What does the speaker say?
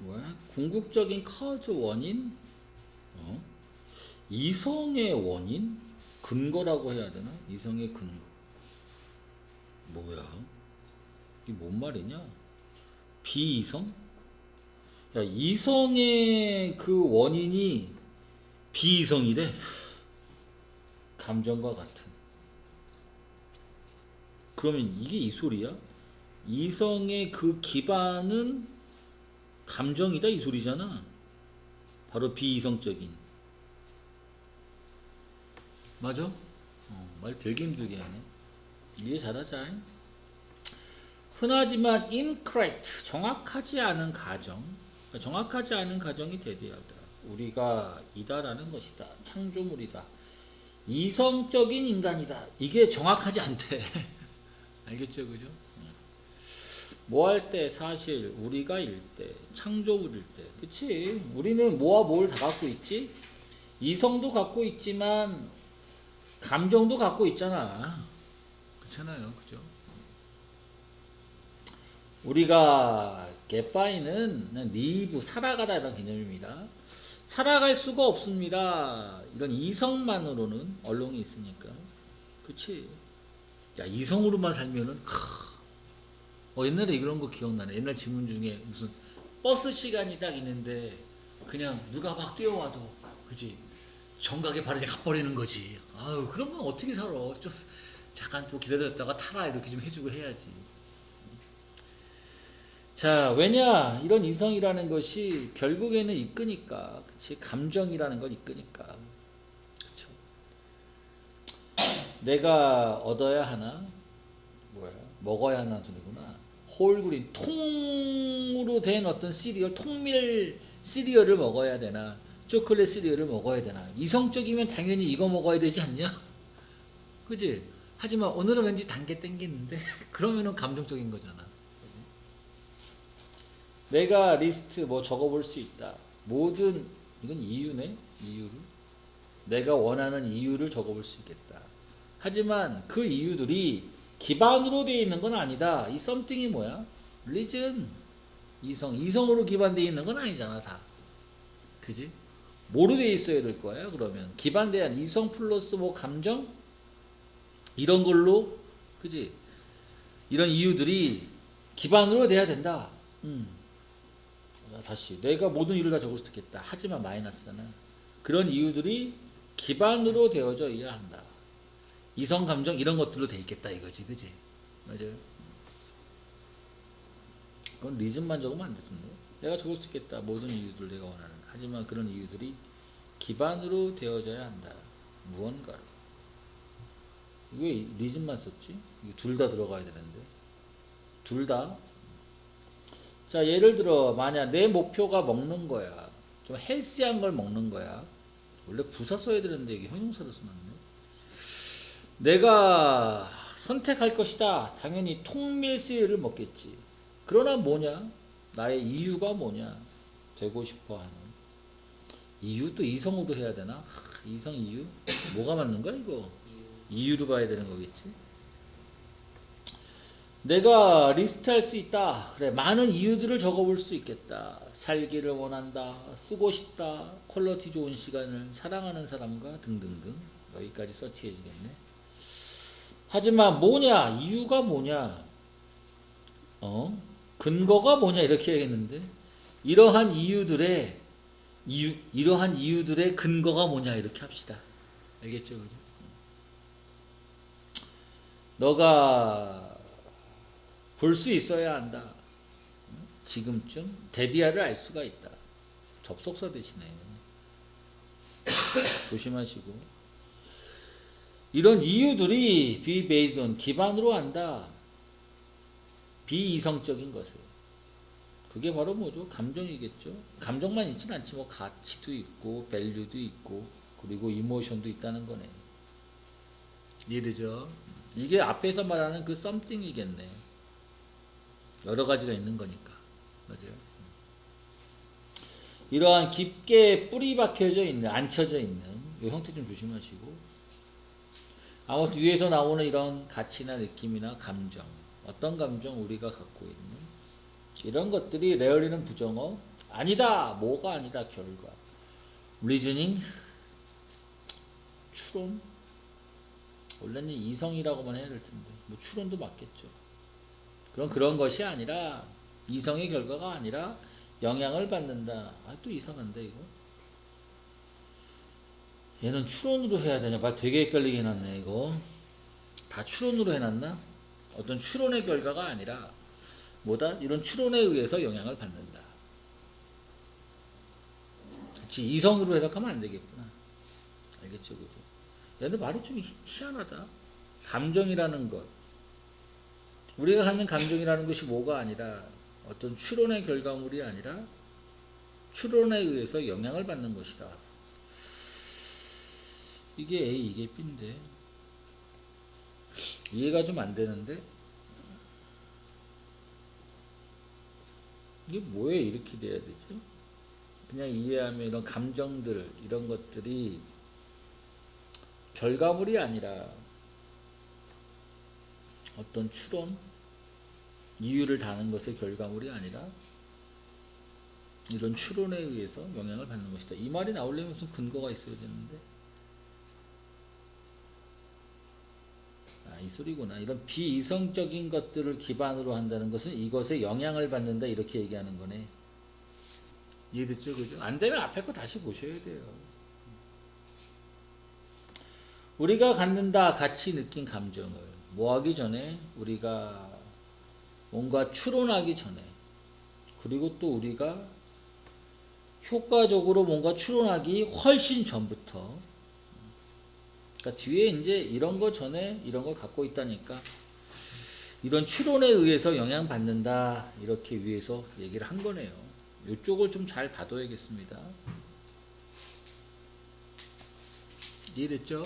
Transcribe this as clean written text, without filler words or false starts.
뭐야? 궁극적인 카즈 원인? 어? 이성의 원인? 근거라고 해야 되나? 이성의 근거. 뭐야? 이게 뭔 말이냐? 비이성? 야, 이성의 그 원인이 비이성이래. 감정과 같은. 그러면 이게 이 소리야? 이성의 그 기반은 감정이다 이 소리잖아. 바로 비이성적인. 맞아? 말 되게 힘들게 하네. 이해 잘하자. 흔하지만 incorrect, 정확하지 않은 가정. 그러니까 정확하지 않은 가정이 대대하다. 우리가 이다라는 것이다. 창조물이다. 이성적인 인간이다. 이게 정확하지 않대. 알겠죠, 그죠? 뭐 할 때 사실 우리가 일 때, 창조물일 때, 그치? 우리는 뭐와 뭘 다 갖고 있지? 이성도 갖고 있지만 감정도 갖고 있잖아. 그렇잖아요, 그죠? 우리가 게파이는 리브 살아가다 이런 개념입니다. 살아갈 수가 없습니다. 이런 이성만으로는 언론이 있으니까. 그치? 야, 이성으로만 살면은 옛날에 이런 거 기억나네. 옛날 질문 중에 무슨 버스 시간이 딱 있는데 그냥 누가 막 뛰어와도 그지 정각에 바로 이제 가버리는 거지. 아유 그러면 어떻게 살아? 좀 잠깐 또 기다렸다가 타라 이렇게 좀 해주고 해야지. 자, 왜냐? 이런 이성이라는 것이 결국에는 이끄니까, 그치? 감정이라는 걸 이끄니까. 그쵸? 내가 얻어야 하나? 뭐야? 먹어야 하나 소리구나. 홀그린, 통으로 된 어떤 시리얼, 통밀 시리얼을 먹어야 되나? 초콜릿 시리얼을 먹어야 되나? 이성적이면 당연히 이거 먹어야 되지 않냐? 그치? 하지만 오늘은 왠지 단 게 땡기는데? 그러면은 감정적인 거잖아. 내가 리스트 뭐 적어볼 수 있다. 모든 이건 이유네. 이유를 내가 원하는 이유를 적어볼 수 있겠다. 하지만 그 이유들이 기반으로 되어 있는 건 아니다. 이 something이 뭐야? reason. 이성으로 기반되어 있는 건 아니잖아 다. 그지? 뭐로 되어 있어야 될 거야? 그러면 기반대한 이성 플러스 뭐 감정 이런 걸로 그지? 이런 이유들이 기반으로 돼야 된다. 다시 내가 모든 이유를 다 적을 수 있겠다. 하지만 마이너스는 그런 이유들이 기반으로 되어져야 한다. 이성 감정 이런 것들로 돼 있겠다 이거지, 그지? 맞아요. 그건 리즘만 적으면 안 됐는데. 내가 적을 수 있겠다. 모든 이유들 내가 원하는. 하지만 그런 이유들이 기반으로 되어져야 한다. 무언가로. 왜 리즘만 썼지? 둘 다 들어가야 되는데. 둘 다. 자, 예를 들어 만약 내 목표가 먹는 거야. 좀 헬시한 걸 먹는 거야. 원래 부사 써야 되는데 이게 형용사로 써놨네. 내가 선택할 것이다. 당연히 통밀스를 먹겠지. 그러나 뭐냐? 나의 이유가 뭐냐? 되고 싶어 하는. 이유도 이성으로 해야 되나? 이성 이유? 뭐가 맞는 거야 이거? 이유로 봐야 되는 거겠지? 내가 리스트할 수 있다. 그래, 많은 이유들을 적어볼 수 있겠다. 살기를 원한다. 쓰고 싶다. 퀄리티 좋은 시간을 사랑하는 사람과 등등등. 여기까지 서치해지겠네. 하지만 뭐냐? 이유가 뭐냐? 근거가 뭐냐? 이렇게 해야겠는데. 이러한 이유들의 근거가 뭐냐? 이렇게 합시다. 알겠죠? 그죠? 너가 볼 수 있어야 한다. 지금쯤 데디아를 알 수가 있다. 접속사 대신에 조심하시고 이런 이유들이 be based on 기반으로 한다. 비이성적인 것을. 그게 바로 뭐죠? 감정이겠죠. 감정만 있진 않지 뭐 가치도 있고 밸류도 있고 그리고 이모션도 있다는 거네. 이해되죠? 이게 앞에서 말하는 그 something이겠네. 여러 가지가 있는 거니까. 맞아요. 이러한 깊게 뿌리 박혀져 있는, 앉혀져 있는 이 형태 좀 조심하시고. 아무튼 위에서 나오는 이런 가치나 느낌이나 감정, 어떤 감정 우리가 갖고 있는 이런 것들이 레어리는 부정어, 아니다. 뭐가 아니다. 결과. 리즈닝, 추론. 원래는 이성이라고만 해야 될 텐데 뭐 추론도 맞겠죠. 그럼 그런 것이 아니라 이성의 결과가 아니라 영향을 받는다. 아, 또 이상한데 이거. 얘는 추론으로 해야 되냐? 말 되게 헷갈리게 해놨네 이거. 다 추론으로 해놨나? 어떤 추론의 결과가 아니라 뭐다? 이런 추론에 의해서 영향을 받는다. 그치, 이성으로 해석하면 안 되겠구나. 알겠죠, 그죠? 얘도 말이 좀 희한하다. 감정이라는 것. 우리가 갖는 감정이라는 것이 뭐가 아니라 어떤 추론의 결과물이 아니라 추론에 의해서 영향을 받는 것이다. 이게 A, 이게 B인데 이해가 좀 안 되는데 이게 뭐에 이렇게 돼야 되지? 그냥 이해하면 이런 감정들 이런 것들이 결과물이 아니라 어떤 추론 이유를 다는 것의 결과물이 아니라 이런 추론에 의해서 영향을 받는 것이다. 이 말이 나오려면 무슨 근거가 있어야 되는데 이 소리구나. 이런 비이성적인 것들을 기반으로 한다는 것은 이것에 영향을 받는다 이렇게 얘기하는 거네. 이해됐죠? 그죠? 안 되면 앞에 거 다시 보셔야 돼요. 우리가 갖는다 같이 느낀 감정을 뭐 하기 전에 우리가 뭔가 추론하기 전에 그리고 또 우리가 효과적으로 뭔가 추론하기 훨씬 전부터 그러니까 뒤에 이제 이런 거 전에 이런 걸 갖고 있다니까 이런 추론에 의해서 영향받는다 이렇게 위해서 얘기를 한 거네요. 이쪽을 좀 잘 봐둬야겠습니다. 이해됐죠?